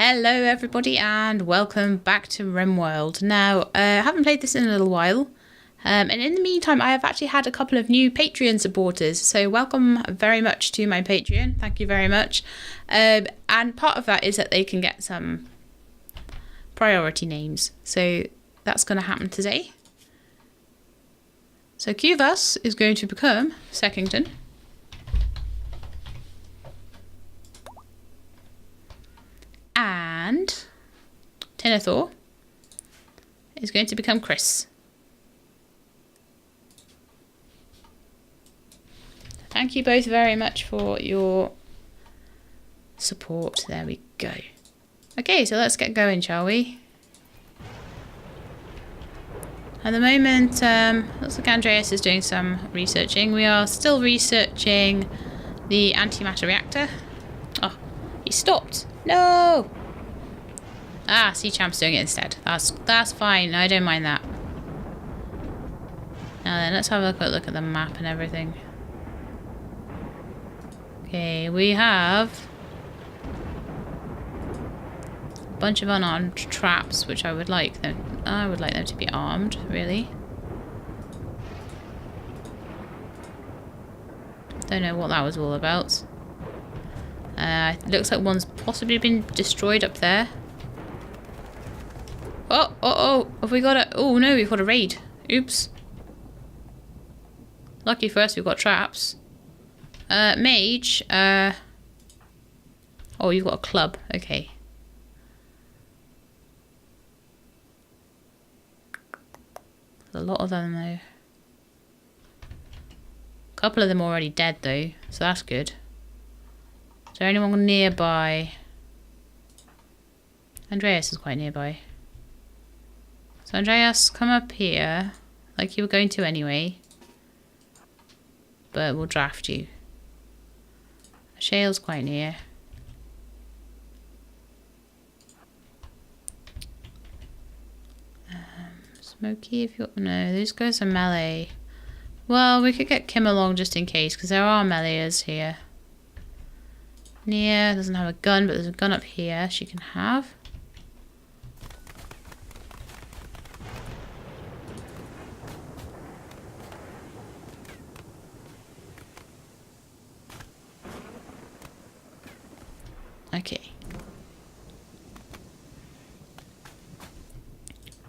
Hello everybody and welcome back to Rimworld. Now, I haven't played this in a little while, and in the meantime I have actually had a couple of new Patreon supporters, so welcome very much to my Patreon, thank you very much. And part of that is that they can get some priority names, so that's going to happen today. So Cuvas is going to become Seckington. And Tinethor is going to become Chris. Thank you both very much for your support. There we go. Okay, so let's get going, shall we? At the moment, looks like Andreas is doing some researching. We are still researching the antimatter reactor. Oh, he stopped. No! Ah, Sea Champ's doing it instead. That's fine. I don't mind that. Now then, let's have a quick look at the map and everything. Okay, we have a bunch of unarmed traps, which I would like them to be armed, really. Don't know what that was all about. It looks like one's possibly been destroyed up there. Oh, have we got a... Oh no, we've got a raid. Oops. Lucky for us, we've got traps. Mage, oh, you've got a club, okay. There's a lot of them though. A couple of them already dead though, so that's good. Is there anyone nearby? Andreas is quite nearby. So Andreas, come up here, like you were going to anyway. But we'll draft you. Shale's quite near. Smokey, if you... No, these guys are melee. Well, we could get Kim along just in case, because there are meleeers here. Nia doesn't have a gun, but there's a gun up here she can have. Okay.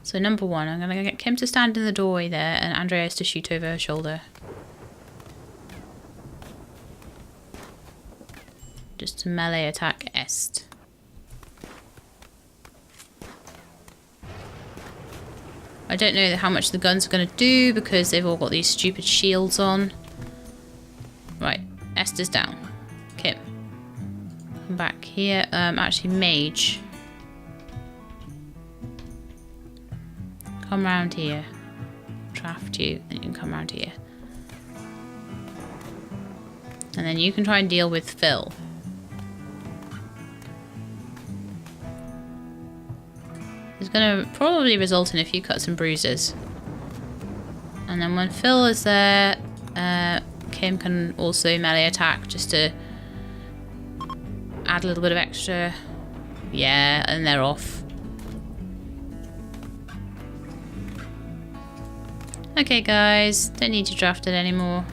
So number one, I'm going to get Kim to stand in the doorway there and Andreas to shoot over her shoulder. Just to melee attack Est. I don't know how much the guns are going to do because they've all got these stupid shields on. Right, Est is down. Kim. Come back here. Actually, Mage. Come round here. Draft you, and you can come round here. And then you can try and deal with Phil. It's going to probably result in a few cuts and bruises. And then when Phil is there, Kim can also melee attack just to add a little bit of extra. Yeah, and they're off. Okay guys, don't need to draft it anymore.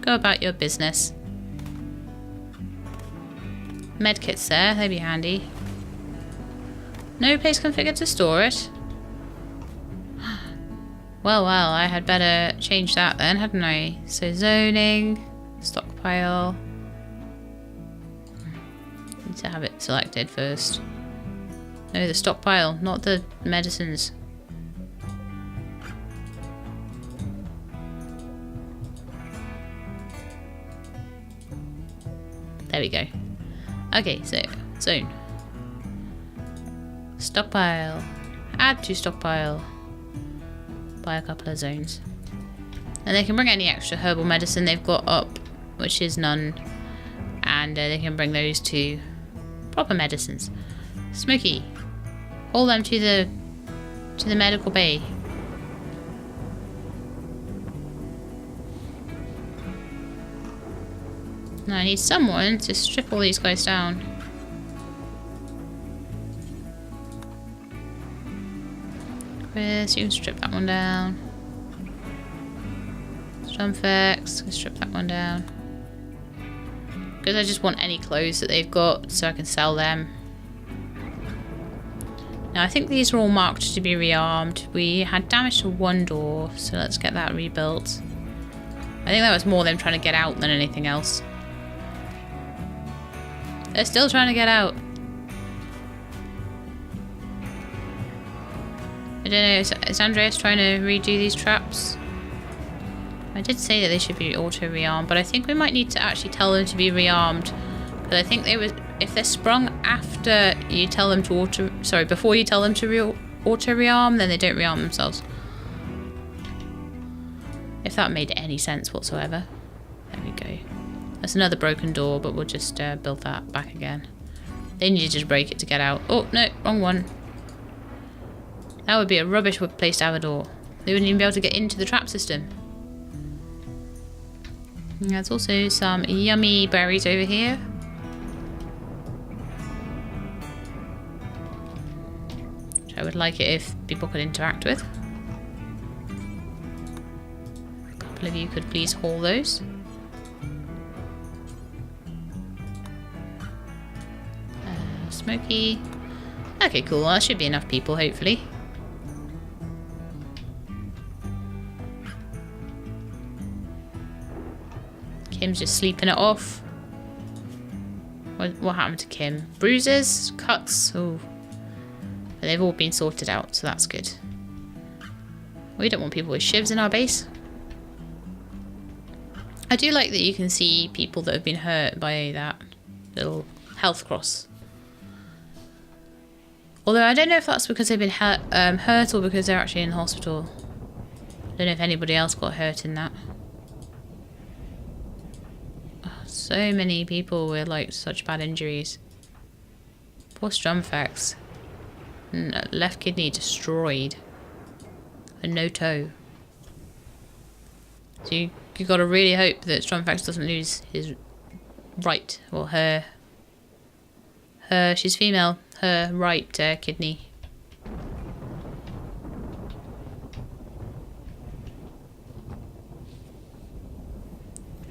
Go about your business. Medkits there, they'd be handy. No place configured to store it. Well, I had better change that then, hadn't I? So zoning, stockpile. Need to have it selected first. No, the stockpile, not the medicines. There we go. Okay, so zone. Stockpile. Add to stockpile. Buy a couple of zones. And they can bring any extra herbal medicine they've got up, which is none. And they can bring those to proper medicines. Smokey. Haul them to the medical bay. Now I need someone to strip all these guys down. Chris, you can strip that one down. Strumfex, can strip that one down. Because I just want any clothes that they've got so I can sell them. Now I think these are all marked to be rearmed. We had damage to one door, so let's get that rebuilt. I think that was more them trying to get out than anything else. They're still trying to get out. I don't know, is Andreas trying to redo these traps? I did say that they should be auto rearmed, but I think we might need to actually tell them to be rearmed. Because I think they would, if they're sprung after you tell them to before you tell them to auto rearm, then they don't rearm themselves. If that made any sense whatsoever. There we go. That's another broken door, but we'll just build that back again. They need to just break it to get out. Oh, no, wrong one. That would be a rubbish place to have a door. They wouldn't even be able to get into the trap system. And there's also some yummy berries over here. Which I would like it if people could interact with. A couple of you could please haul those. Smoky. Okay, cool. Well, that should be enough people, hopefully. Kim's just sleeping it off. What happened to Kim? Bruises? Cuts? Oh. But they've all been sorted out, so that's good. We don't want people with shivs in our base. I do like that you can see people that have been hurt by that little health cross. Although I don't know if that's because they've been hurt or because they're actually in hospital. I don't know if anybody else got hurt in that. So many people with like such bad injuries. Poor Strumfax. Left kidney destroyed. And no toe. So you gotta really hope that Strumfax doesn't lose his right, or her, she's female, her right kidney.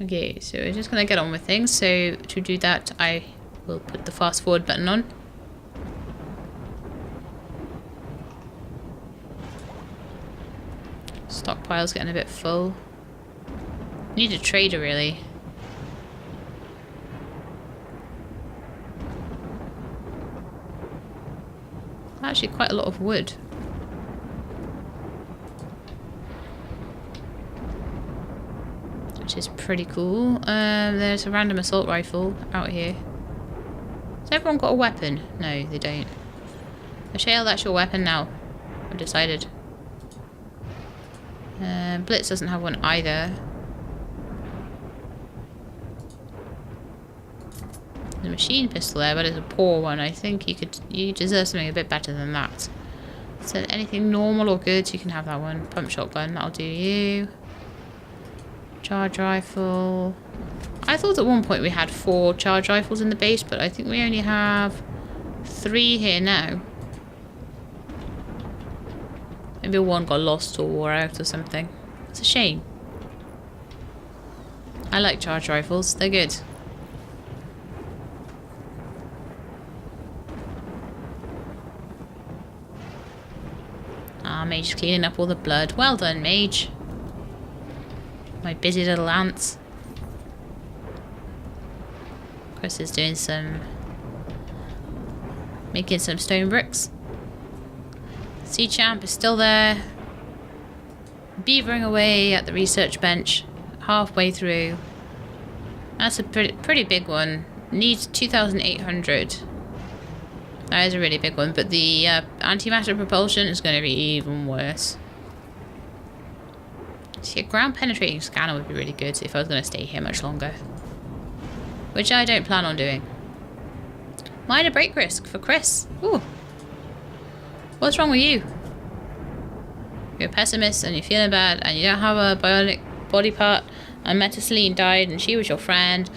Okay, so we're just going to get on with things. So to do that, I will put the fast forward button on. Stockpile's getting a bit full. Need a trader, really. Actually, quite a lot of wood. Which is pretty cool. There's a random assault rifle out here. Has everyone got a weapon? No, they don't. Michelle, that's your weapon now. I've decided. Blitz doesn't have one either. There's a machine pistol there, but it's a poor one. I think you deserve something a bit better than that. So anything normal or good, you can have that one. Pump shotgun, that'll do you. Charge rifle. I thought at one point we had 4 charge rifles in the base, but I think we only have 3 here now. Maybe one got lost or wore out or something. It's a shame. I like charge rifles, they're good. Ah, Mage is cleaning up all the blood. Well done, Mage. My busy little ants. Chris is doing making some stone bricks. Sea Champ is still there, beavering away at the research bench, halfway through. That's a pretty big one. Needs 2,800. That is a really big one, but the antimatter propulsion is going to be even worse. See, a ground penetrating scanner would be really good if I was going to stay here much longer. Which I don't plan on doing. Minor break risk for Chris. Ooh. What's wrong with you? You're a pessimist and you're feeling bad and you don't have a bionic body part and Metaceline died and she was your friend.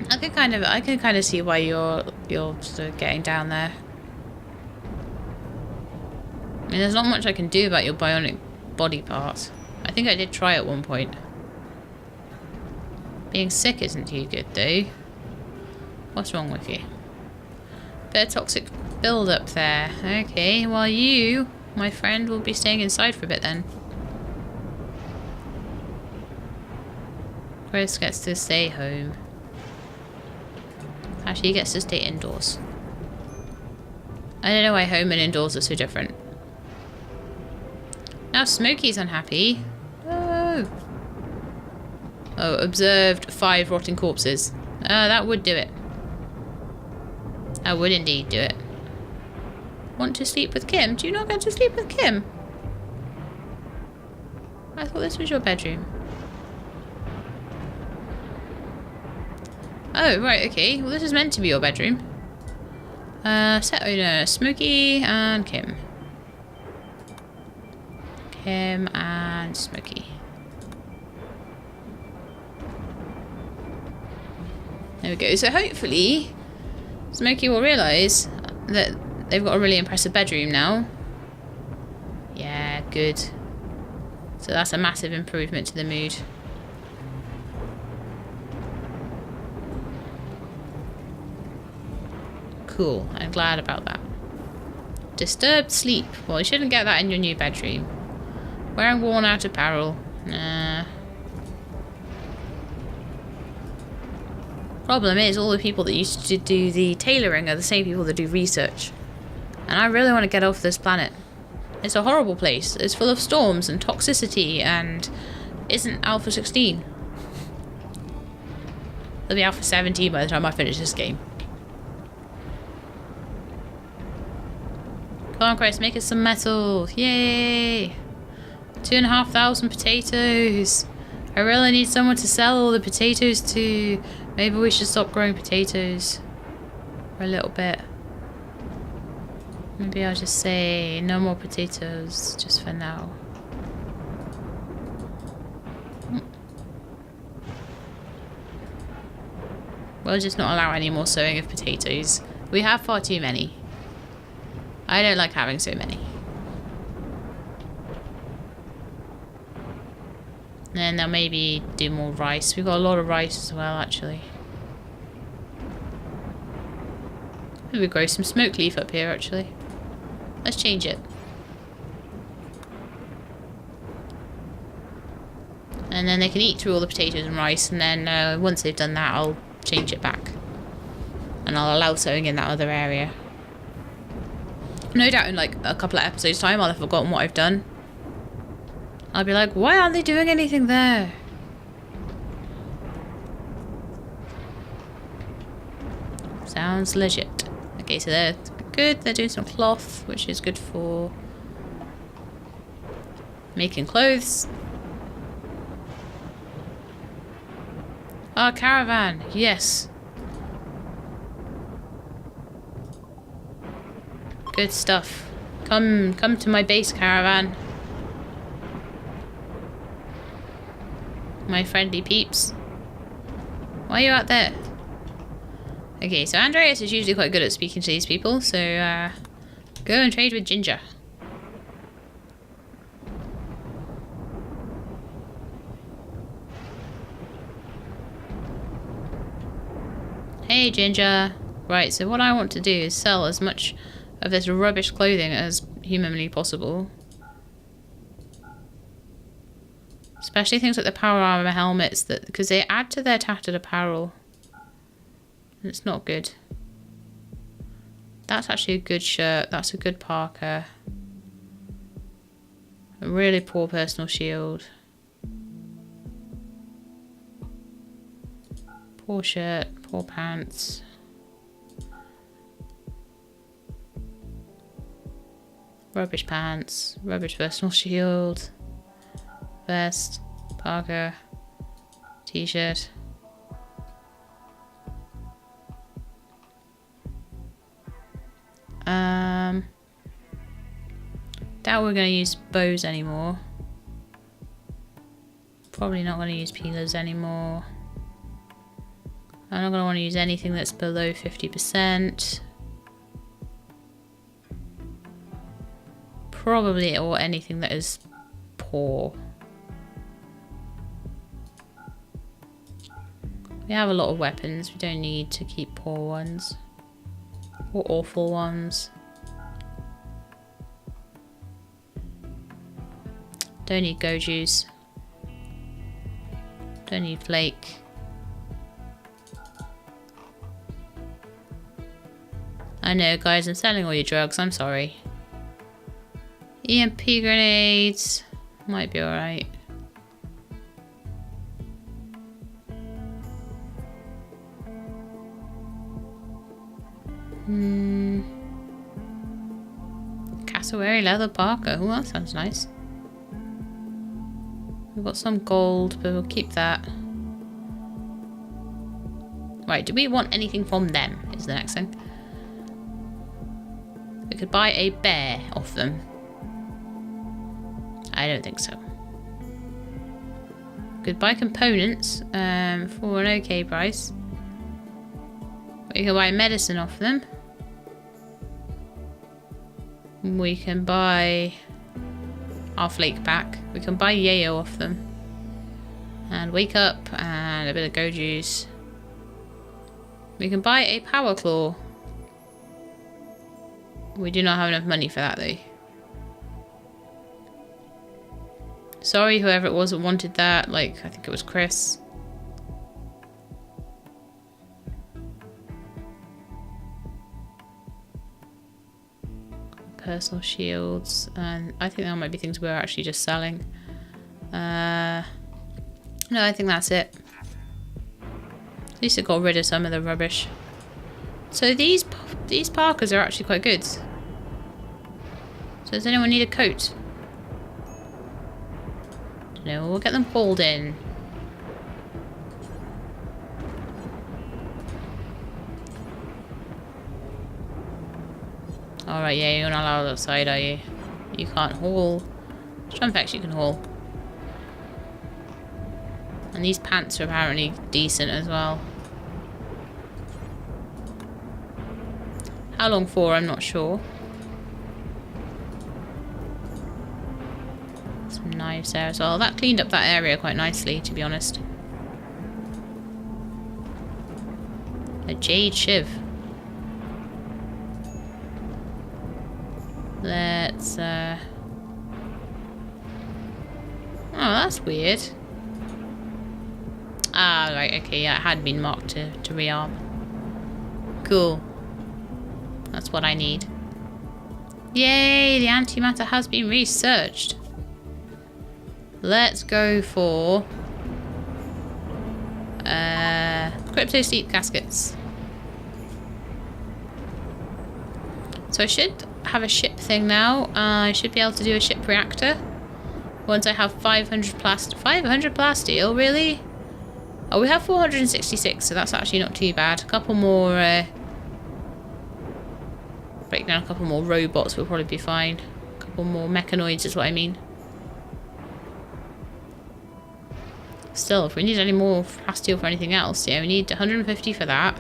I can kind of see why you're sort of getting down there. mean, there's not much I can do about your bionic body parts. I think I did try at one point. Being sick isn't too good, though. What's wrong with you? Bit of toxic build-up there. Okay, well you, my friend, will be staying inside for a bit then. Chris gets to stay home. Actually, he gets to stay indoors. I don't know why home and indoors are so different. Now Smokey's unhappy. Oh. Oh, observed 5 rotting corpses. That would do it. That would indeed do it. Want to sleep with Kim? Do you not get to sleep with Kim? I thought this was your bedroom. Oh, right, okay. Well, this is meant to be your bedroom. Set owner, Smokey and Kim. Kim and Smokey. There we go. So hopefully, Smokey will realise that they've got a really impressive bedroom now. Yeah, good. So that's a massive improvement to the mood. Cool. I'm glad about that. Disturbed sleep. Well, you shouldn't get that in your new bedroom. Wearing worn out apparel. Nah. Problem is, all the people that used to do the tailoring are the same people that do research. And I really want to get off this planet. It's a horrible place. It's full of storms and toxicity and isn't Alpha 16. It'll be Alpha 17 by the time I finish this game. Come on, Chris, make us some metal. Yay! 2,500 potatoes. I really need someone to sell all the potatoes to. Maybe we should stop growing potatoes for a little bit. Maybe I'll just say no more potatoes just for now. We'll just not allow any more sowing of potatoes. We have far too many. I don't like having so many. And they'll maybe do more rice. We've got a lot of rice as well, actually. Maybe we grow some smoke leaf up here, actually. Let's change it. And then they can eat through all the potatoes and rice, and then once they've done that, I'll change it back. And I'll allow sowing in that other area. No doubt in like a couple of episodes' time, I'll have forgotten what I've done. I'll be like, why aren't they doing anything there? Sounds legit. Okay, so they're good. They're doing some cloth, which is good for making clothes. Our caravan, yes. Good stuff. Come to my base, caravan. My friendly peeps. Why are you out there? Okay, so Andreas is usually quite good at speaking to these people, so go and trade with Ginger. Hey, Ginger. Right, so what I want to do is sell as much of this rubbish clothing as humanly possible. Especially things like the power armor helmets, that because they add to their tattered apparel. It's not good. That's actually a good shirt. That's a good parka. A really poor personal shield. Poor shirt, poor pants. Rubbish pants, rubbish personal shield. Vest, parka, t-shirt. Doubt we're going to use bows anymore. Probably not going to use peelers anymore. I'm not going to want to use anything that's below 50%. probably, or anything that is poor. We have a lot of weapons. We don't need to keep poor ones. Or awful ones. Don't need go juice. Don't need flake. I know, guys, I'm selling all your drugs. I'm sorry. EMP grenades. Might be alright. Cassowary leather parka. Oh, that sounds nice. We've got some gold, but we'll keep that. Right, do we want anything from them is the next thing. We could buy a bear off them. I don't think so. We could buy components for an okay price. We can buy medicine off them. We can buy our flake pack. We can buy yayo off them. And wake up and a bit of go juice. We can buy a power claw. We do not have enough money for that though. Sorry whoever it was that wanted that. Like, I think it was Chris. Personal shields, and I think that might be things we're actually just selling. No, I think that's it. At least it got rid of some of the rubbish. So these parkas are actually quite good. So does anyone need a coat? No, we'll get them called in. Alright, yeah, you're not allowed outside, are you? You can't haul. Strumpex you can haul. And these pants are apparently decent as well. How long for, I'm not sure. Some knives there as well. That cleaned up that area quite nicely, to be honest. A jade shiv. Let's, oh, that's weird. Ah, right, okay, yeah, it had been marked to rearm. Cool. That's what I need. Yay, the antimatter has been researched. Let's go for crypto sleep caskets. So I should have a ship thing now. I should be able to do a ship reactor once I have 500 plasteel, really? Oh, we have 466, so that's actually not too bad. A couple more break down a couple more robots will probably be fine. A couple more mechanoids is what I mean. Still, if we need any more plasteel for anything else, yeah, we need 150 for that.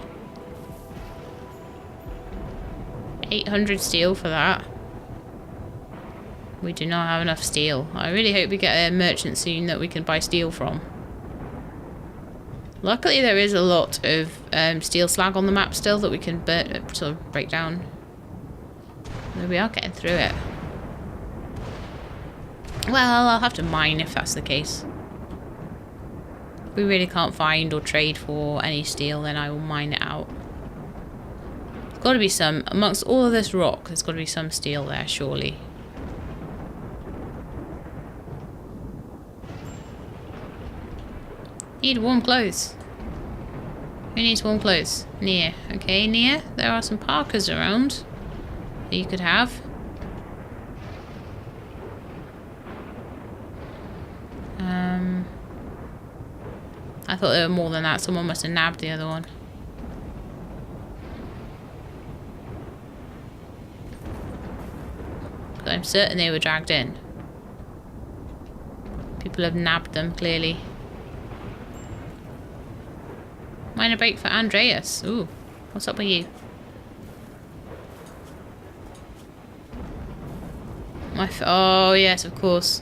800 steel for that. We do not have enough steel. I really hope we get a merchant soon that we can buy steel from. Luckily there is a lot of steel slag on the map still that we can burn, sort of break down. We are getting through it. Well, I'll have to mine if that's the case. If we really can't find or trade for any steel, then I will mine it out. There's got to be some, amongst all of this rock, there's got to be some steel there, surely. Need warm clothes. Who needs warm clothes? Nia. Okay, Nia, there are some parkas around that you could have. I thought there were more than that. Someone must have nabbed the other one. I'm certain they were dragged in. People have nabbed them, clearly. Minor break for Andreas. Ooh, what's up with you? Oh, yes, of course.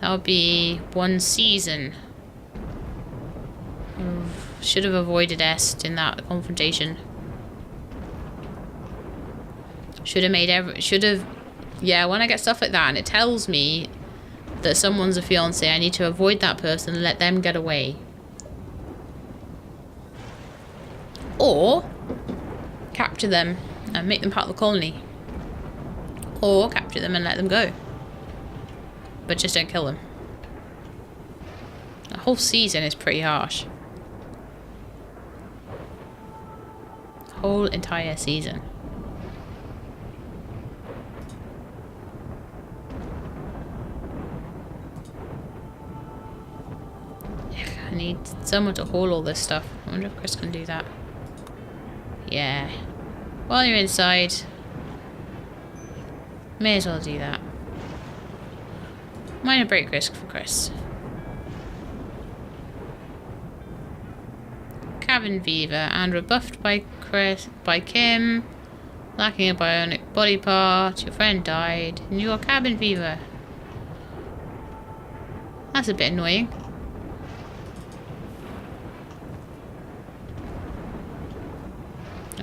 That would be 1 season. Should have avoided Est in that confrontation. Should have... Yeah, when I get stuff like that and it tells me that someone's a fiance, I need to avoid that person and let them get away. Or capture them and make them part of the colony. Or capture them and let them go. But just don't kill them. The whole season is pretty harsh. Whole entire season. I need someone to haul all this stuff. I wonder if Chris can do that. Yeah. While you're inside, may as well do that. Minor break risk for Chris. Cabin fever and rebuffed by Kim. Lacking a bionic body part. Your friend died. And you got cabin fever. That's a bit annoying.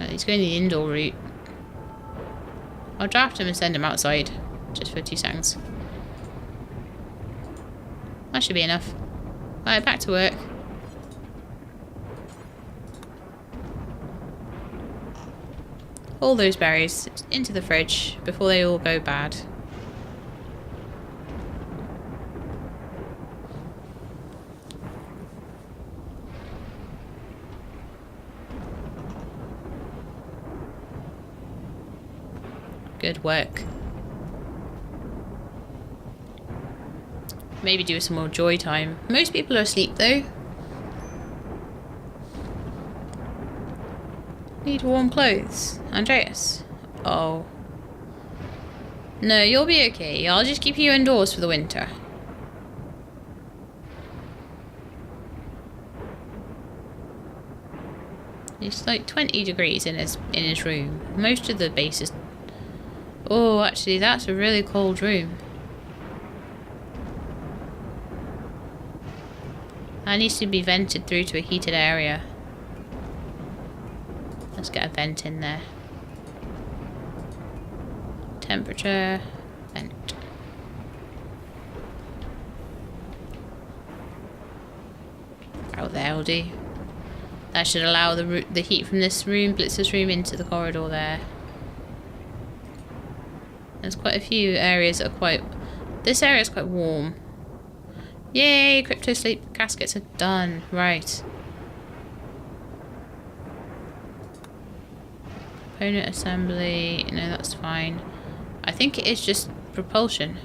He's going the indoor route. I'll draft him and send him outside. Just for 2 seconds. That should be enough. Right, back to work. All those berries into the fridge before they all go bad. Good work. Maybe do some more joy time. Most people are asleep though. Need warm clothes. Andreas. Oh. No, you'll be okay. I'll just keep you indoors for the winter. It's like 20 degrees in his room. Most of the base is... Oh, actually, that's a really cold room. That needs to be vented through to a heated area. Let's get a vent in there. Temperature, vent. Out there will do. That should allow the heat from this room, Blitz's room, into the corridor there. There's quite a few areas that are quite... This area is quite warm. Yay! Crypto sleep caskets are done. Right. Component assembly. No, that's fine. I think it is just propulsion.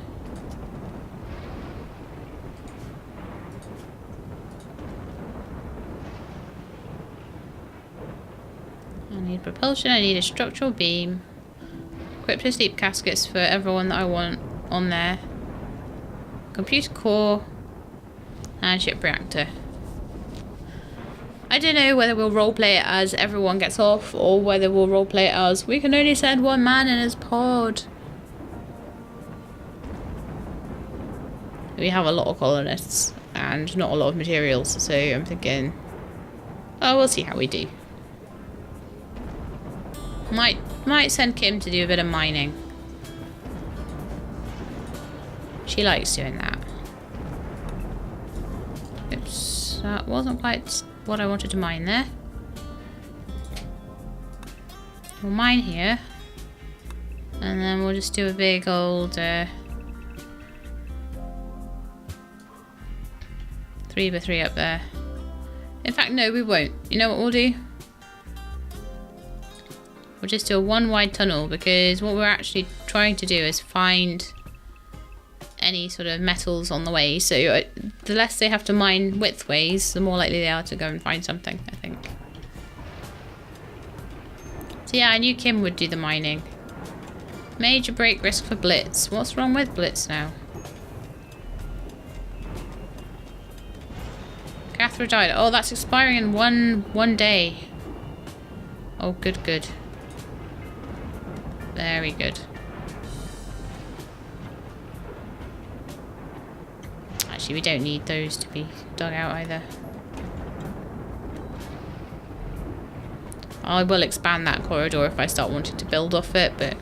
I need propulsion. I need a structural beam. Crypto sleep caskets for everyone that I want on there. Computer core. And ship reactor. I don't know whether we'll roleplay it as everyone gets off or whether we'll roleplay it as we can only send 1 man in his pod. We have a lot of colonists and not a lot of materials, so I'm thinking, oh, we'll see how we do. Might send Kim to do a bit of mining. She likes doing that. Oops, that wasn't quite what I wanted to mine there. We'll mine here. And then we'll just do a big old 3x3 up there. In fact, no, we won't. You know what we'll do? We'll just do a 1 wide tunnel, because what we're actually trying to do is find any sort of metals on the way. So the less they have to mine widthways, the more likely they are to go and find something, I think. So yeah, I knew Kim would do the mining. Major break risk for Blitz. What's wrong with Blitz now? Catherine died. Oh, that's expiring in one day. Oh, good. Very good. Actually, we don't need those to be dug out either. I will expand that corridor if I start wanting to build off it, but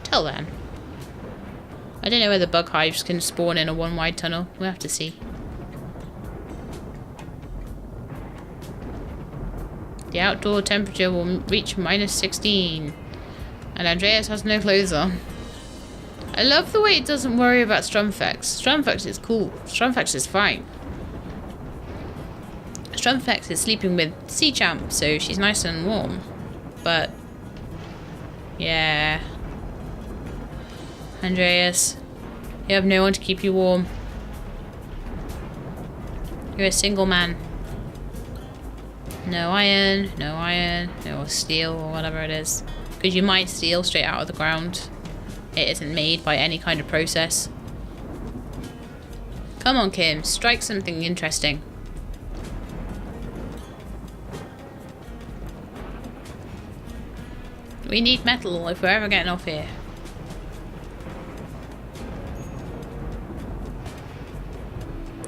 till then. I don't know whether bug hives can spawn in a one-wide tunnel. We'll have to see. The outdoor temperature will reach -16. And Andreas has no clothes on. I love the way it doesn't worry about Strumfex. Strumfex is cool. Strumfex is fine. Strumfex is sleeping with Sea Champ, so she's nice and warm. But, yeah. Andreas, you have no one to keep you warm. You're a single man. No iron, no steel or whatever it is. Because you mine steel straight out of the ground. It isn't made by any kind of process. Come on, Kim, strike something interesting. We need metal if we're ever getting off here.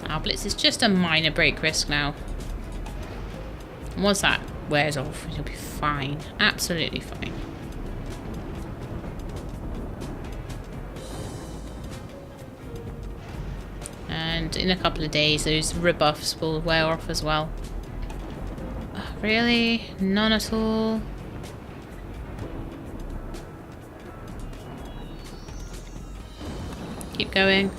Our blitz is just a minor break risk now. And once that wears off, it'll be fine. Absolutely fine. And in a couple of days, those rebuffs will wear off as well. Really? None at all? Keep going.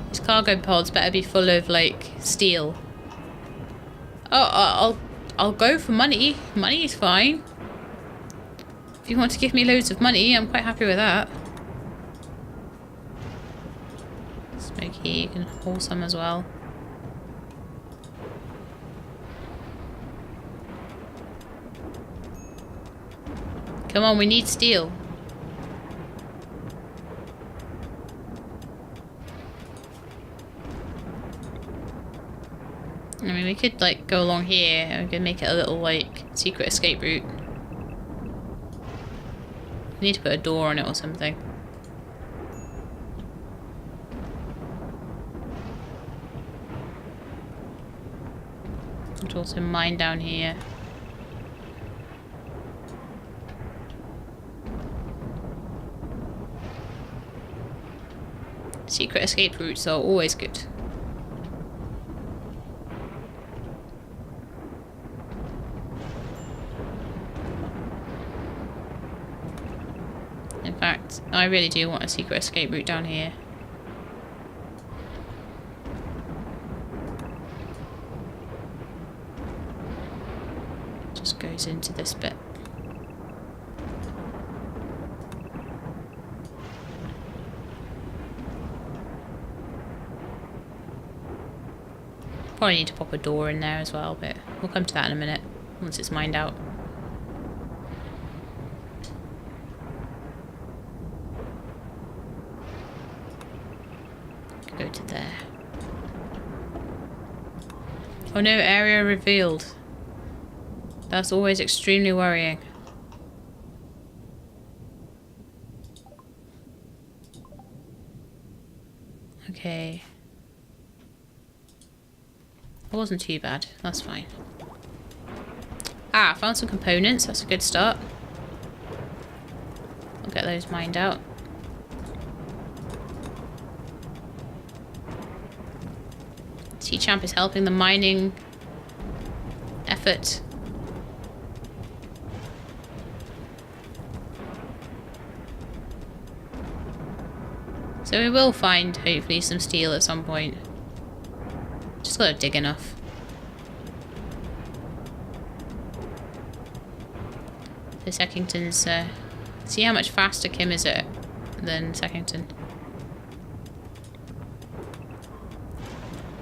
These cargo pods better be full of, like, steel. Oh, I'll go for money. Money is fine. If you want to give me loads of money, I'm quite happy with that. Smoky, you can haul some as well. Come on, we need steel. I mean, we could, like, go along here and we could make it a little, like, secret escape route. We need to put a door on it or something. There's also mine down here. Secret escape routes are always good. In fact, I really do want a secret escape route down here. Just goes into this bit. Probably need to pop a door in there as well, but we'll come to that in a minute, once it's mined out. Go to there. Oh no, area revealed. That's always extremely worrying. Okay. It wasn't too bad. That's fine. Ah, found some components. That's a good start. I'll get those mined out. Sea Champ is helping the mining effort. So we will find, hopefully, some steel at some point. Just gotta dig enough. So Seckington's, see how much faster Kim is at than Seckington.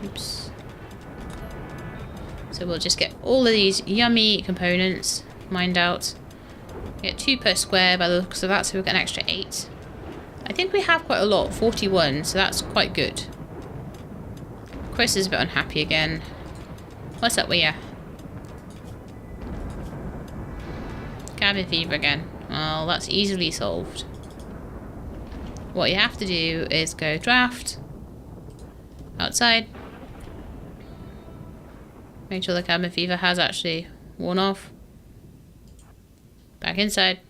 Oops. So we'll just get all of these yummy components mined out. Get 2 per square by the looks of that, so we'll get an extra 8. I think we have quite a lot, 41, so that's quite good. Chris is a bit unhappy again. What's up with you? Cabin fever again. Well, that's easily solved. what you have to do is go draft, outside, make sure the cabin fever has actually worn off, back inside,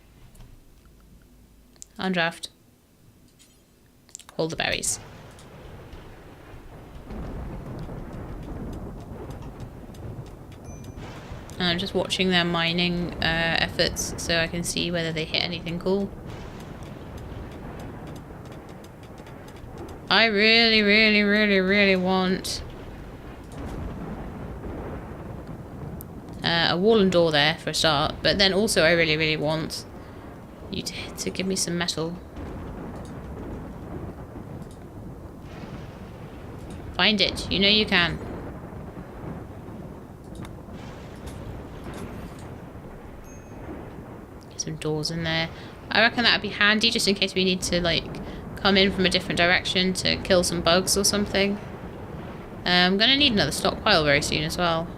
undraft, hold the berries. I'm just watching their mining efforts so I can see whether they hit anything cool. I really want a wall and door there for a start, but then also I really want you to give me some metal. Find it. You know you can. Get some doors in there. I reckon that would be handy just in case we need to, like, come in from a different direction to kill some bugs or something. I'm gonna need another stockpile very soon as well.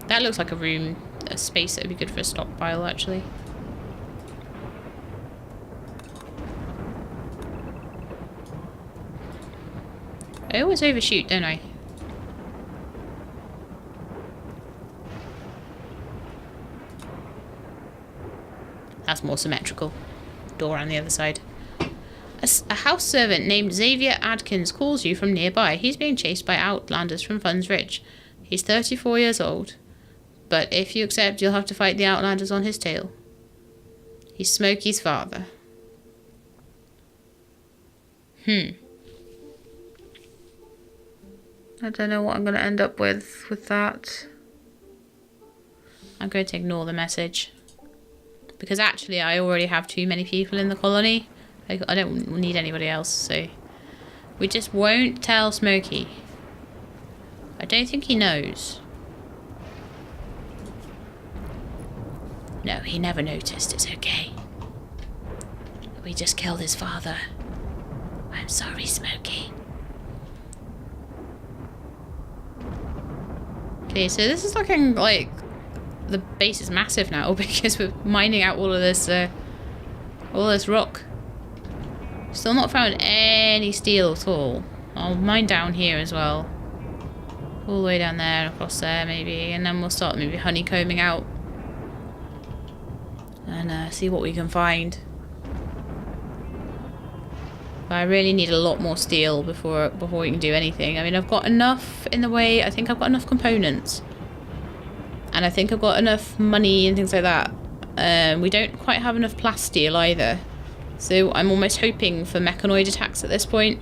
That looks like a space that would be good for a stockpile, actually. I always overshoot, don't I? That's more symmetrical. Door on the other side. A house servant named Xavier Adkins calls you from nearby. He's being chased by outlanders from Funds Ridge. He's 34 years old. But if you accept, you'll have to fight the outlanders on his tail. He's Smokey's father. I don't know what I'm going to end up with that. I'm going to ignore the message. Because actually I already have too many people in the colony. I don't need anybody else, so... We just won't tell Smokey. I don't think he knows. No, he never noticed. It's okay. We just killed his father. I'm sorry, Smokey. Okay, so this is looking like the base is massive now because we're mining out all of this rock. Still not found any steel at all. I'll mine down here as well. All the way down there and across there maybe, and then we'll start maybe honeycombing out and see what we can find. But I really need a lot more steel before we can do anything. I mean, I've got enough in the way. I think I've got enough components. And I think I've got enough money and things like that. We don't quite have enough plasteel either. So I'm almost hoping for mechanoid attacks at this point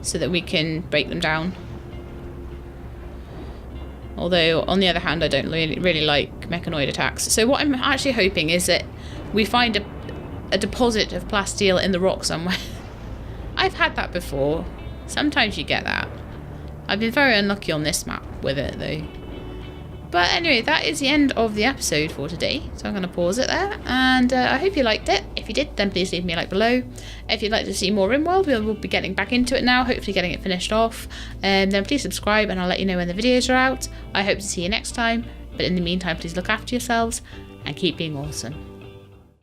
so that we can break them down. Although, on the other hand, I don't really like mechanoid attacks. So what I'm actually hoping is that we find a deposit of plasteel in the rock somewhere. I've had that before. Sometimes you get that. I've been very unlucky on this map with it, though. But anyway, that is the end of the episode for today. So I'm going to pause it there. And I hope you liked it. If you did, then please leave me a like below. If you'd like to see more Rimworld, we'll be getting back into it now. Hopefully getting it finished off. Then please subscribe and I'll let you know when the videos are out. I hope to see you next time. But in the meantime, please look after yourselves and keep being awesome.